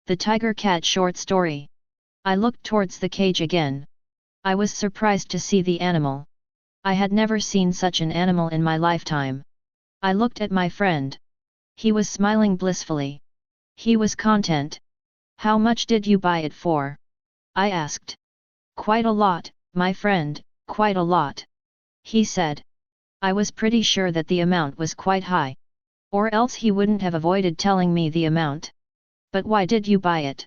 The Tiger Cat Short Story. I looked towards the cage again. I was surprised to see the animal. I had never seen such an animal in my lifetime. I looked at my friend. He was smiling blissfully. He was content. "How much did you buy it for?" I asked. "Quite a lot, my friend, quite a lot," he said. I was pretty sure that the amount was quite high. Or else he wouldn't have avoided telling me the amount. "But why did you buy it?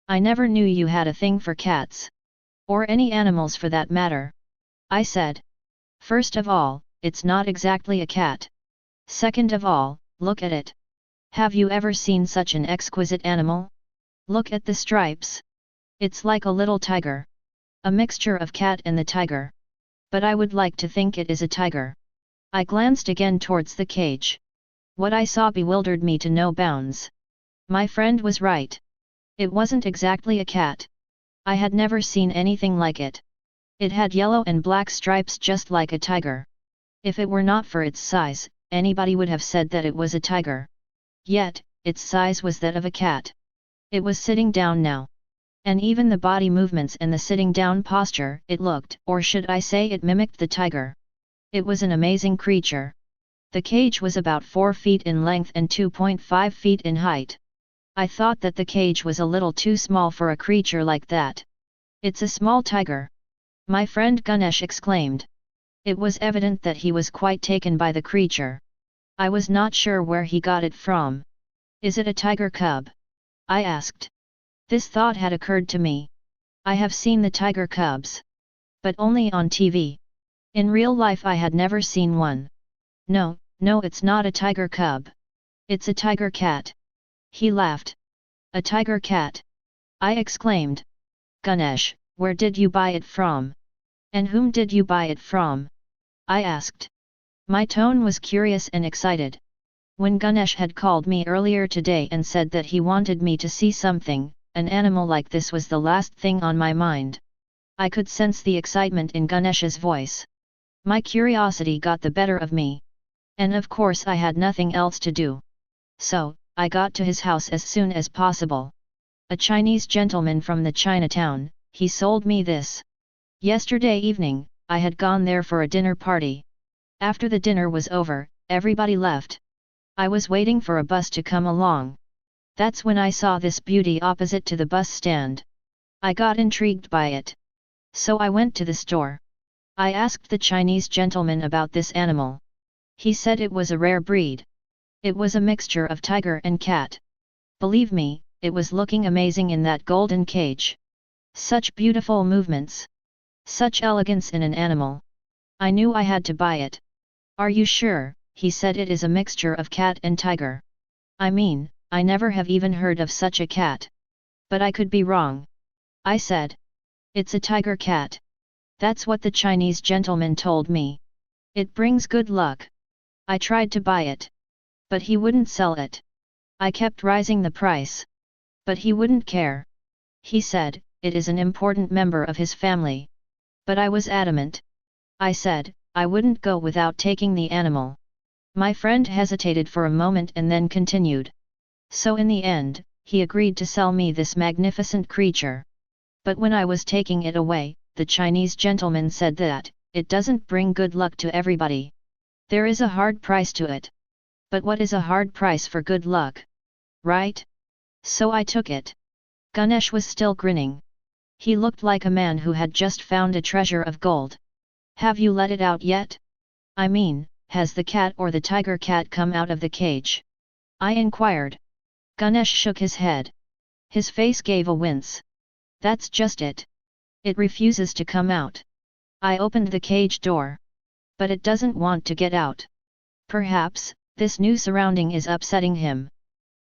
I never knew you had a thing for cats. Or any animals for that matter," I said. "First of all, it's not exactly a cat. Second of all, look at it. Have you ever seen such an exquisite animal? Look at the stripes. It's like a little tiger. A mixture of cat and the tiger. But I would like to think it is a tiger." I glanced again towards the cage. What I saw bewildered me to no bounds. My friend was right. It wasn't exactly a cat. I had never seen anything like it. It had yellow and black stripes just like a tiger. If it were not for its size, anybody would have said that it was a tiger. Yet, its size was that of a cat. It was sitting down now. And even the body movements and the sitting down posture, it looked, or should I say it mimicked the tiger. It was an amazing creature. The cage was about 4 feet in length and 2.5 feet in height. I thought that the cage was a little too small for a creature like that. "It's a small tiger," my friend Ganesh exclaimed. It was evident that he was quite taken by the creature. I was not sure where he got it from. "Is it a tiger cub?" I asked. This thought had occurred to me. I have seen the tiger cubs. But only on TV. In real life I had never seen one. No, it's not a tiger cub. It's a tiger cat." He laughed. "A tiger cat?" I exclaimed. "Ganesh, where did you buy it from? And whom did you buy it from?" I asked. My tone was curious and excited. When Ganesh had called me earlier today and said that he wanted me to see something, an animal like this was the last thing on my mind. I could sense the excitement in Ganesh's voice. My curiosity got the better of me. And of course I had nothing else to do. So, I got to his house as soon as possible. A Chinese gentleman from the Chinatown, he sold me this. Yesterday evening, I had gone there for a dinner party. After the dinner was over, everybody left. I was waiting for a bus to come along. That's when I saw this beauty opposite to the bus stand. I got intrigued by it. So I went to the store. I asked the Chinese gentleman about this animal. He said it was a rare breed. It was a mixture of tiger and cat. Believe me, it was looking amazing in that golden cage. Such beautiful movements. Such elegance in an animal. I knew I had to buy it. "Are you sure?" He said. "It is a mixture of cat and tiger." "I mean, I never have even heard of such a cat. But I could be wrong," I said. "It's a tiger cat. That's what the Chinese gentleman told me. It brings good luck." I tried to buy it. But he wouldn't sell it. I kept raising the price. But he wouldn't care. He said, it is an important member of his family. But I was adamant. I said, I wouldn't go without taking the animal. My friend hesitated for a moment and then continued. So in the end, he agreed to sell me this magnificent creature. But when I was taking it away, the Chinese gentleman said that, it doesn't bring good luck to everybody. There is a hard price to it. But what is a hard price for good luck? Right? So I took it. Ganesh was still grinning. He looked like a man who had just found a treasure of gold. "Have you let it out yet? I mean, has the cat or the tiger cat come out of the cage?" I inquired. Ganesh shook his head. His face gave a wince. "That's just it. It refuses to come out." I opened the cage door. But it doesn't want to get out. Perhaps, this new surrounding is upsetting him.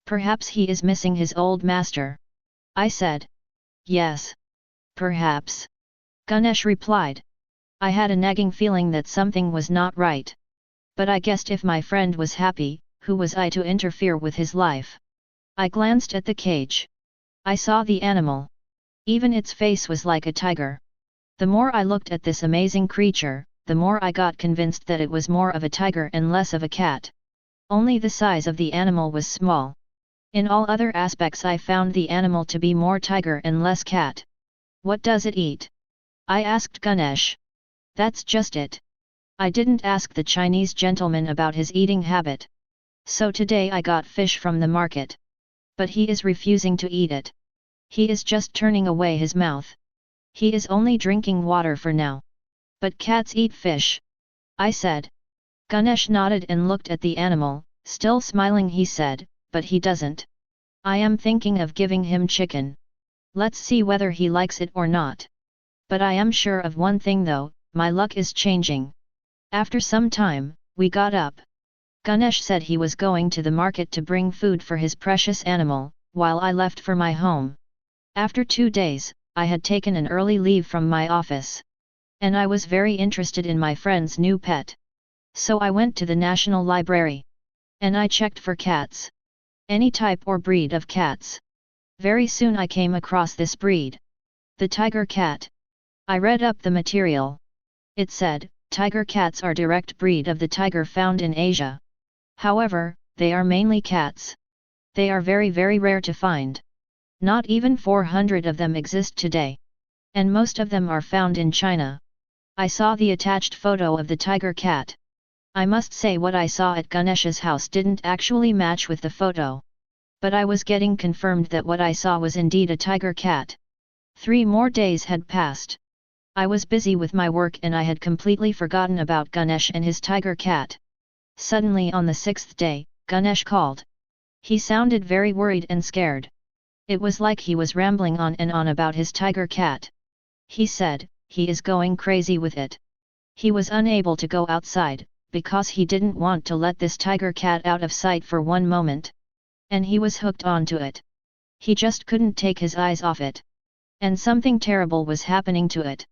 Perhaps he is missing his old master. I said. "Yes. Perhaps," Ganesh replied. I had a nagging feeling that something was not right. But I guessed if my friend was happy, who was I to interfere with his life? I glanced at the cage. I saw the animal. Even its face was like a tiger. The more I looked at this amazing creature, the more I got convinced that it was more of a tiger and less of a cat. Only the size of the animal was small. In all other aspects I found the animal to be more tiger and less cat. What does it eat? I asked Ganesh. That's just it. I didn't ask the Chinese gentleman about his eating habit. So today I got fish from the market. But he is refusing to eat it. He is just turning away his mouth. He is only drinking water for now. But cats eat fish, I said. Ganesh nodded and looked at the animal, still smiling. He said, but he doesn't. I am thinking of giving him chicken. Let's see whether he likes it or not. But I am sure of one thing though, my luck is changing. After some time, we got up. Ganesh said he was going to the market to bring food for his precious animal, while I left for my home. After 2 days, I had taken an early leave from my office. And I was very interested in my friend's new pet. So I went to the National Library. And I checked for cats. Any type or breed of cats. Very soon I came across this breed. The tiger cat. I read up the material. It said, tiger cats are direct breed of the tiger found in Asia. However, they are mainly cats. They are very rare to find. Not even 400 of them exist today. And most of them are found in China. I saw the attached photo of the tiger cat. I must say what I saw at Ganesh's house didn't actually match with the photo. But I was getting confirmed that what I saw was indeed a tiger cat. 3 more days had passed. I was busy with my work and I had completely forgotten about Ganesh and his tiger cat. Suddenly on the 6th day, Ganesh called. He sounded very worried and scared. It was like he was rambling on and on about his tiger cat. He said, he is going crazy with it. He was unable to go outside, because he didn't want to let this tiger cat out of sight for one moment. And he was hooked onto it. He just couldn't take his eyes off it. And something terrible was happening to it.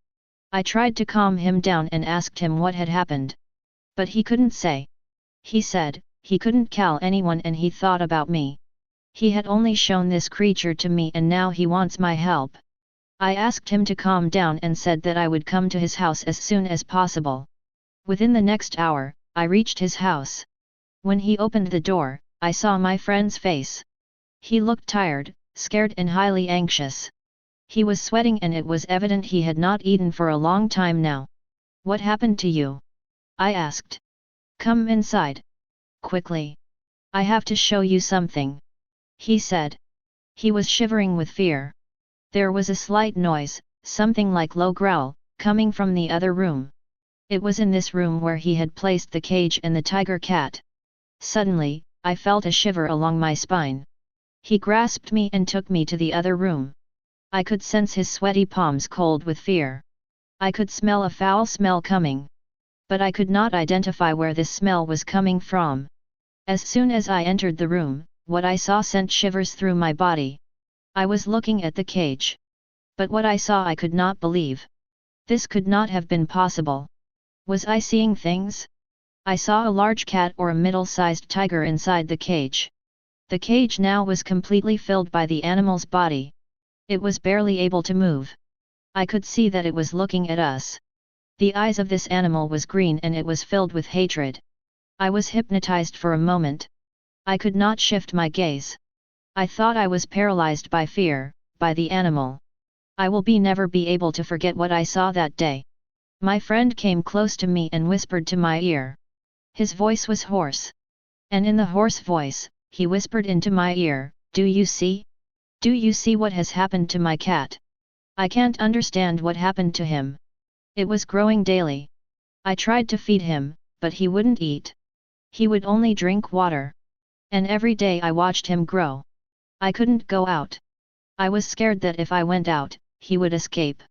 I tried to calm him down and asked him what had happened. But he couldn't say. He said, he couldn't call anyone and he thought about me. He had only shown this creature to me and now he wants my help. I asked him to calm down and said that I would come to his house as soon as possible. Within the next hour, I reached his house. When he opened the door, I saw my friend's face. He looked tired, scared and highly anxious. He was sweating and it was evident he had not eaten for a long time now. What happened to you? I asked. Come inside. Quickly. I have to show you something. He said. He was shivering with fear. There was a slight noise, something like low growl, coming from the other room. It was in this room where he had placed the cage and the tiger cat. Suddenly, I felt a shiver along my spine. He grasped me and took me to the other room. I could sense his sweaty palms cold with fear. I could smell a foul smell coming. But I could not identify where this smell was coming from. As soon as I entered the room, what I saw sent shivers through my body. I was looking at the cage. But what I saw I could not believe. This could not have been possible. Was I seeing things? I saw a large cat or a middle-sized tiger inside the cage. The cage now was completely filled by the animal's body. It was barely able to move. I could see that it was looking at us. The eyes of this animal was green and it was filled with hatred. I was hypnotized for a moment. I could not shift my gaze. I thought I was paralyzed by fear, by the animal. I will never be able to forget what I saw that day. My friend came close to me and whispered to my ear. His voice was hoarse. And in the hoarse voice, he whispered into my ear, "Do you see? Do you see what has happened to my cat? I can't understand what happened to him. It was growing daily. I tried to feed him, but he wouldn't eat. He would only drink water. And every day I watched him grow. I couldn't go out. I was scared that if I went out, he would escape.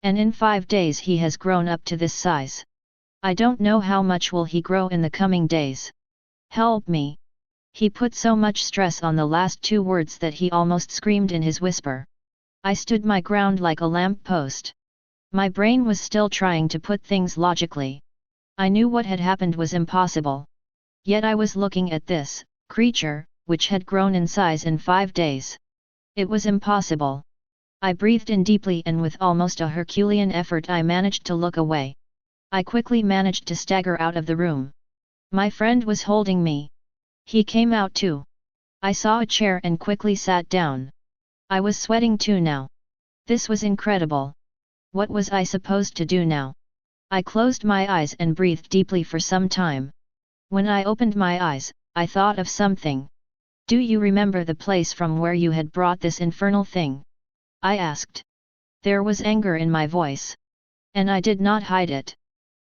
And in 5 days he has grown up to this size. I don't know how much will he grow in the coming days. Help me." He put so much stress on the last 2 words that he almost screamed in his whisper. I stood my ground like a lamp post. My brain was still trying to put things logically. I knew what had happened was impossible. Yet I was looking at this creature, which had grown in size in 5 days. It was impossible. I breathed in deeply and with almost a Herculean effort I managed to look away. I quickly managed to stagger out of the room. My friend was holding me. He came out too. I saw a chair and quickly sat down. I was sweating too now. This was incredible. What was I supposed to do now? I closed my eyes and breathed deeply for some time. When I opened my eyes, I thought of something. Do you remember the place from where you had brought this infernal thing? I asked. There was anger in my voice. And I did not hide it.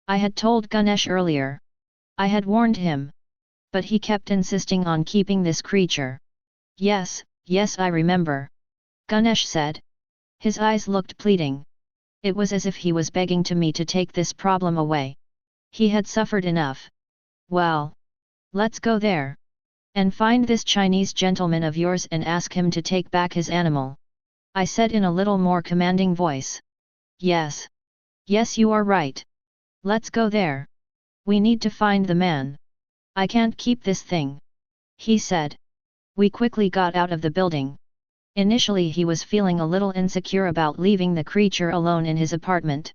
I had told Ganesh earlier. I had warned him. But he kept insisting on keeping this creature. Yes, yes, I remember. Ganesh said. His eyes looked pleading. It was as if he was begging to me to take this problem away. He had suffered enough. Well, let's go there. And find this Chinese gentleman of yours and ask him to take back his animal. I said in a little more commanding voice. Yes. Yes, you are right. Let's go there. We need to find the man. I can't keep this thing. He said. We quickly got out of the building. Initially he was feeling a little insecure about leaving the creature alone in his apartment.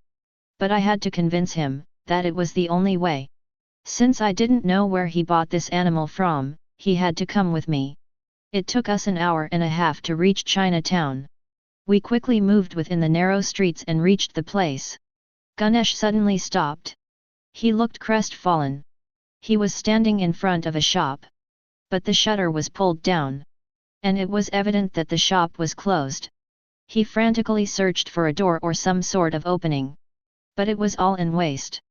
But I had to convince him that it was the only way. Since I didn't know where he bought this animal from, he had to come with me. It took us an hour and a half to reach Chinatown. We quickly moved within the narrow streets and reached the place. Ganesh suddenly stopped. He looked crestfallen. He was standing in front of a shop. But the shutter was pulled down. And it was evident that the shop was closed. He frantically searched for a door or some sort of opening. But it was all in waste.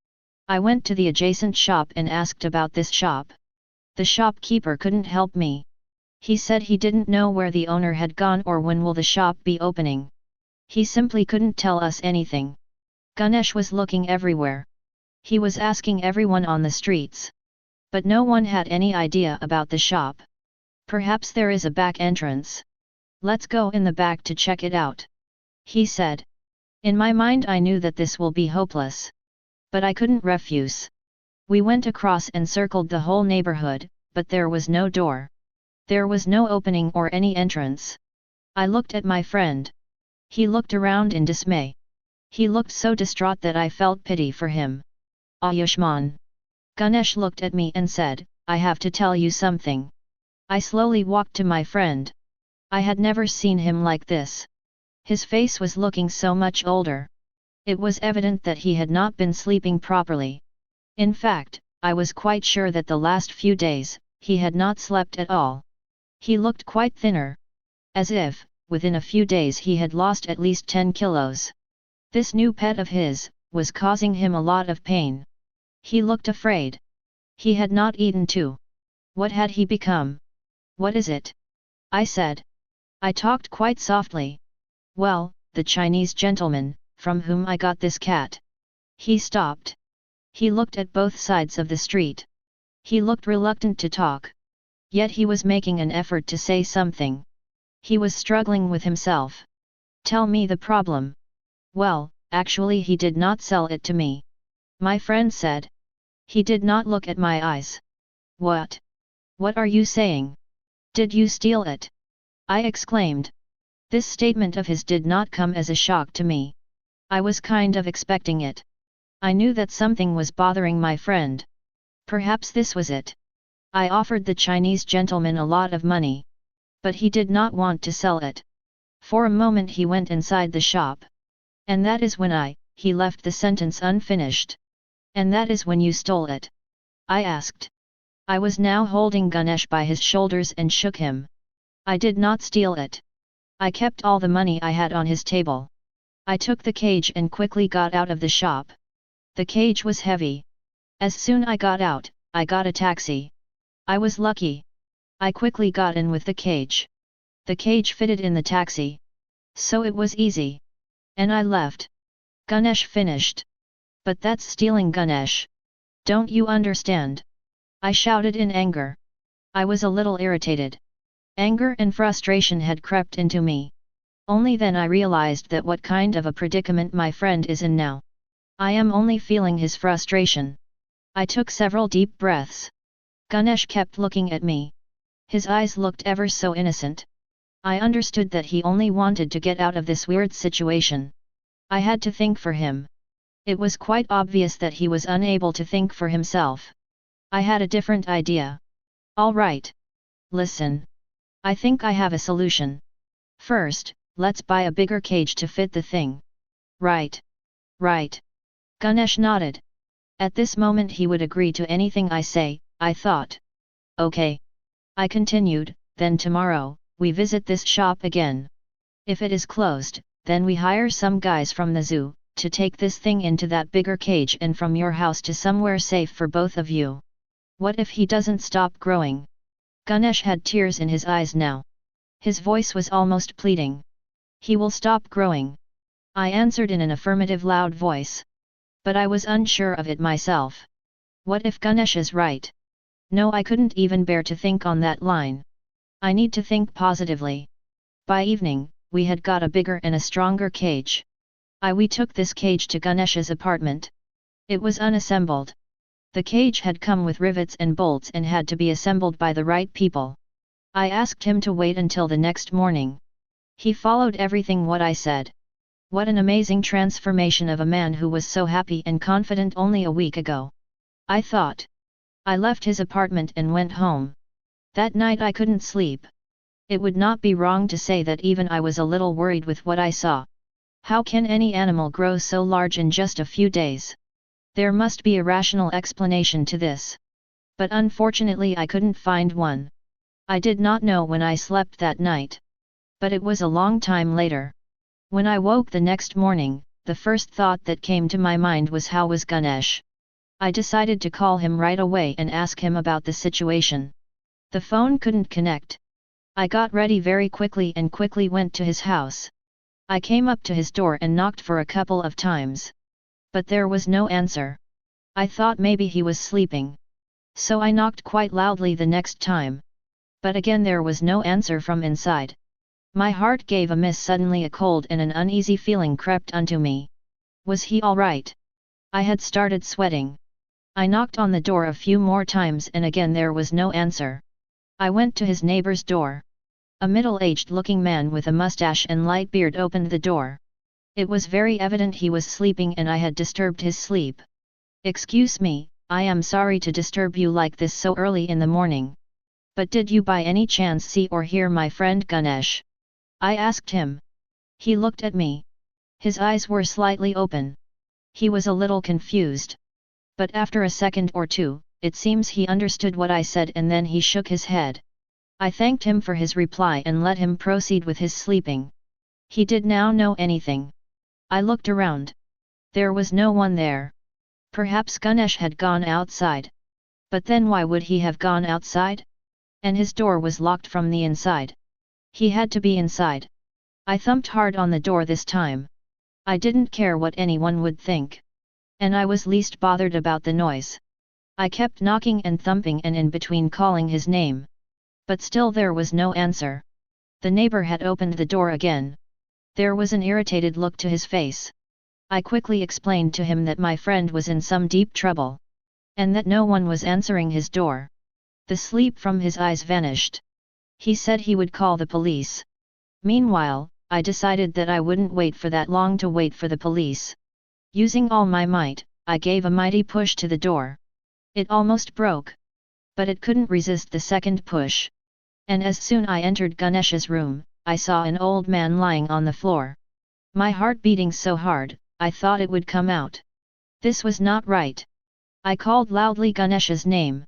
I went to the adjacent shop and asked about this shop. The shopkeeper couldn't help me. He said he didn't know where the owner had gone or when will the shop be opening. He simply couldn't tell us anything. Ganesh was looking everywhere. He was asking everyone on the streets. But no one had any idea about the shop. Perhaps there is a back entrance. Let's go in the back to check it out. He said. In my mind I knew that this will be hopeless. But I couldn't refuse. We went across and circled the whole neighborhood, but there was no door. There was no opening or any entrance. I looked at my friend. He looked around in dismay. He looked so distraught that I felt pity for him. Ayushman. Ganesh looked at me and said, I have to tell you something. I slowly walked to my friend. I had never seen him like this. His face was looking so much older. It was evident that he had not been sleeping properly. In fact, I was quite sure that the last few days, he had not slept at all. He looked quite thinner. As if, within a few days he had lost at least 10 kilos. This new pet of his, was causing him a lot of pain. He looked afraid. He had not eaten too. What had he become? What is it? I said. I talked quite softly. Well, the Chinese gentleman, from whom I got this cat. He stopped. He looked at both sides of the street. He looked reluctant to talk. Yet he was making an effort to say something. He was struggling with himself. Tell me the problem. Well, actually he did not sell it to me. My friend said. He did not look at my eyes. What? What are you saying? Did you steal it? I exclaimed. This statement of his did not come as a shock to me. I was kind of expecting it. I knew that something was bothering my friend. Perhaps this was it. I offered the Chinese gentleman a lot of money. But he did not want to sell it. For a moment he went inside the shop. And that is when he left the sentence unfinished. And that is when you stole it? I asked. I was now holding Ganesh by his shoulders and shook him. I did not steal it. I kept all the money I had on his table. I took the cage and quickly got out of the shop. The cage was heavy. As soon as I got out, I got a taxi. I was lucky. I quickly got in with the cage. The cage fitted in the taxi. So it was easy. And I left. Ganesh finished. But that's stealing, Ganesh. Don't you understand? I shouted in anger. I was a little irritated. Anger and frustration had crept into me. Only then I realized that what kind of a predicament my friend is in now. I am only feeling his frustration. I took several deep breaths. Ganesh kept looking at me. His eyes looked ever so innocent. I understood that he only wanted to get out of this weird situation. I had to think for him. It was quite obvious that he was unable to think for himself. I had a different idea. All right. Listen. I think I have a solution. First, let's buy a bigger cage to fit the thing. Right. Right. Ganesh nodded. At this moment he would agree to anything I say, I thought. Okay. I continued, then tomorrow, we visit this shop again. If it is closed, then we hire some guys from the zoo, to take this thing into that bigger cage and from your house to somewhere safe for both of you. What if he doesn't stop growing? Ganesh had tears in his eyes now. His voice was almost pleading. He will stop growing. I answered in an affirmative loud voice. But I was unsure of it myself. What if Ganesh is right? No, I couldn't even bear to think on that line. I need to think positively. By evening, we had got a bigger and a stronger cage. We took this cage to Ganesh's apartment. It was unassembled. The cage had come with rivets and bolts and had to be assembled by the right people. I asked him to wait until the next morning. He followed everything what I said. What an amazing transformation of a man who was so happy and confident only a week ago. I thought. I left his apartment and went home. That night I couldn't sleep. It would not be wrong to say that even I was a little worried with what I saw. How can any animal grow so large in just a few days? There must be a rational explanation to this. But unfortunately I couldn't find one. I did not know when I slept that night. But it was a long time later. When I woke the next morning, the first thought that came to my mind was how was Ganesh? I decided to call him right away and ask him about the situation. The phone couldn't connect. I got ready very quickly and quickly went to his house. I came up to his door and knocked for a couple of times. But there was no answer. I thought maybe he was sleeping. So I knocked quite loudly the next time. But again there was no answer from inside. My heart gave a miss. Suddenly a cold and an uneasy feeling crept unto me. Was he all right? I had started sweating. I knocked on the door a few more times and again there was no answer. I went to his neighbor's door. A middle-aged looking man with a mustache and light beard opened the door. It was very evident he was sleeping and I had disturbed his sleep. "Excuse me, I am sorry to disturb you like this so early in the morning. But did you by any chance see or hear my friend Ganesh?" I asked him. He looked at me. His eyes were slightly open. He was a little confused. But after a second or two, it seems he understood what I said and then he shook his head. I thanked him for his reply and let him proceed with his sleeping. He did now know anything. I looked around. There was no one there. Perhaps Ganesh had gone outside. But then why would he have gone outside? And his door was locked from the inside. He had to be inside. I thumped hard on the door this time. I didn't care what anyone would think. And I was least bothered about the noise. I kept knocking and thumping and in between calling his name. But still there was no answer. The neighbor had opened the door again. There was an irritated look to his face. I quickly explained to him that my friend was in some deep trouble. And that no one was answering his door. The sleep from his eyes vanished. He said he would call the police. Meanwhile, I decided that I wouldn't wait for that long to wait for the police. Using all my might, I gave a mighty push to the door. It almost broke. But it couldn't resist the second push. And as soon I entered Ganesh's room, I saw an old man lying on the floor. My heart beating so hard, I thought it would come out. This was not right. I called loudly Ganesh's name.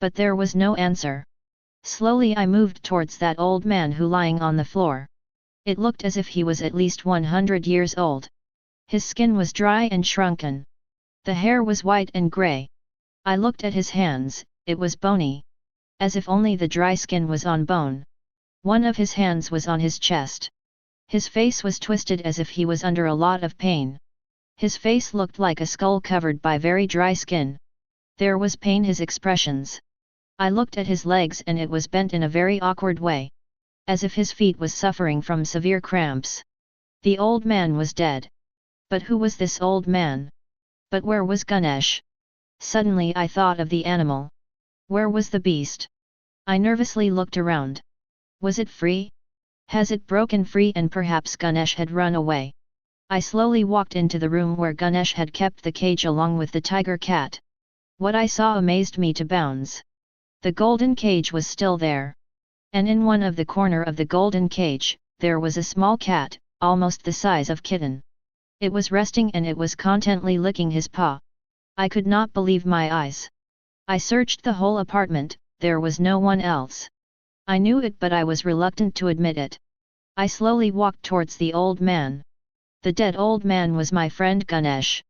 But there was no answer. Slowly I moved towards that old man who lying on the floor. It looked as if he was at least 100 years old. His skin was dry and shrunken. The hair was white and grey. I looked at his hands, it was bony. As if only the dry skin was on bone. One of his hands was on his chest. His face was twisted as if he was under a lot of pain. His face looked like a skull covered by very dry skin. There was pain in his expressions. I looked at his legs and it was bent in a very awkward way. As if his feet was suffering from severe cramps. The old man was dead. But who was this old man? But where was Ganesh? Suddenly I thought of the animal. Where was the beast? I nervously looked around. Was it free? Has it broken free and perhaps Ganesh had run away? I slowly walked into the room where Ganesh had kept the cage along with the tiger cat. What I saw amazed me to bounds. The golden cage was still there. And in one of the corner of the golden cage, there was a small cat, almost the size of kitten. It was resting and it was contentedly licking his paw. I could not believe my eyes. I searched the whole apartment, there was no one else. I knew it but I was reluctant to admit it. I slowly walked towards the old man. The dead old man was my friend Ganesh.